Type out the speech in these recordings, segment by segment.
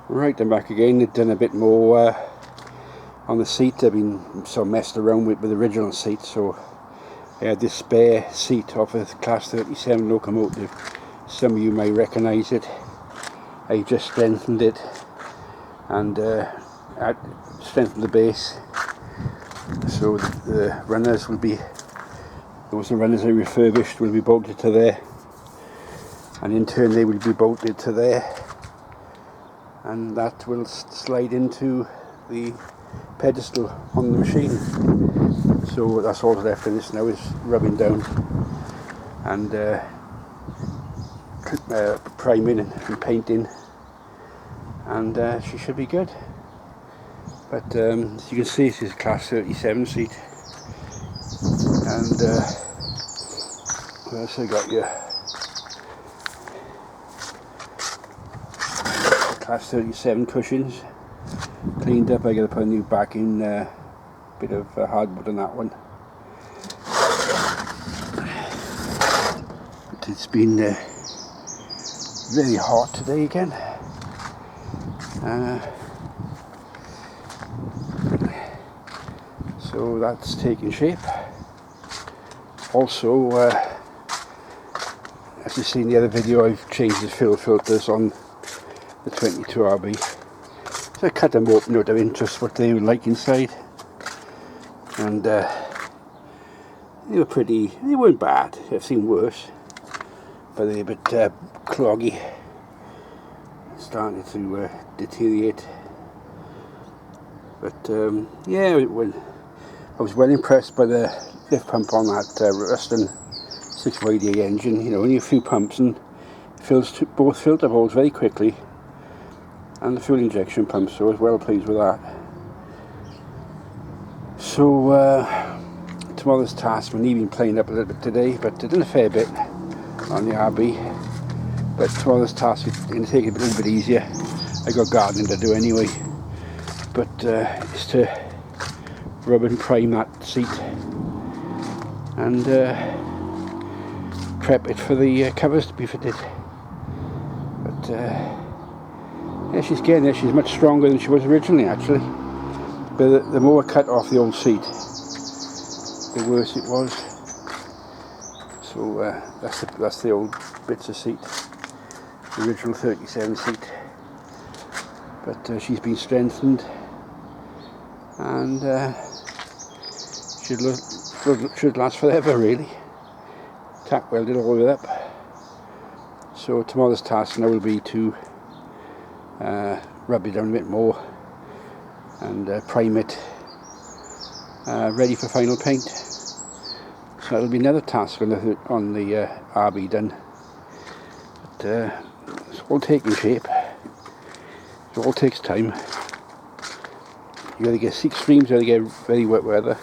Right, I'm back again. They've done a bit more on the seat. They've been so messed around with the original seat, so I had this spare seat off a Class 37 locomotive. Some of you may recognise it. I just strengthened it and strengthened the base, so the runners will be, those runners I refurbished will be bolted to there, and in turn they will be bolted to there, and that will slide into the pedestal on the machine. So that's all left in this now is rubbing down and priming and painting, and she should be good. But as you can see, this is a Class 37 seat, and what else I got here? Class 37 cushions, cleaned up. I got to put a new backing, bit of hardwood on that one. But it's been very hot today again. So that's taking shape. Also, as you've seen in the other video, I've changed the fill filters on the 22RB. So I cut them open out of interest what they were like inside, and they were pretty, they weren't bad. I've seen worse, but they're a bit cloggy, starting to deteriorate. But yeah, I was well impressed by the lift pump on that Ruston 6YD engine. You know, only a few pumps and fills both filter holes very quickly, and the fuel injection pump, so I was well pleased with that. So tomorrow's task, we've been playing up a little bit today, but I did a fair bit on the RB. But tomorrow's task is going to take it a little bit easier. I got gardening to do anyway, but it's to rub and prime that seat and prep it for the covers to be fitted. But yeah, she's getting there. She's much stronger than she was originally, actually. But the more I cut off the old seat, the worse it was. So that's the old bits of seat, the original 37 seat. But she's been strengthened, and should last forever, really. Tack welded all the way up. So tomorrow's task now will be to rub it down a bit more and prime it, ready for final paint. So that'll be another task on the RB done. But it's all taking shape. It all takes time. You either get extremes, you either get very wet weather,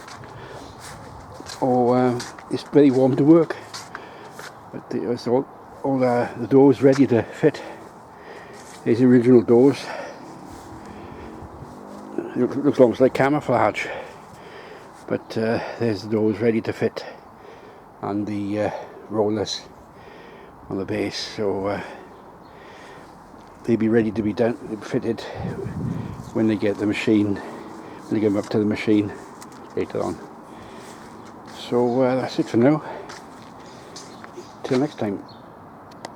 or it's very warm to work. But it's all the doors ready to fit. These original doors. It looks almost like camouflage, but there's the doors ready to fit, and the rollers on the base. So they'll be ready to be done, fitted when they get the machine. When they get them up to the machine later on. So that's it for now. Till next time.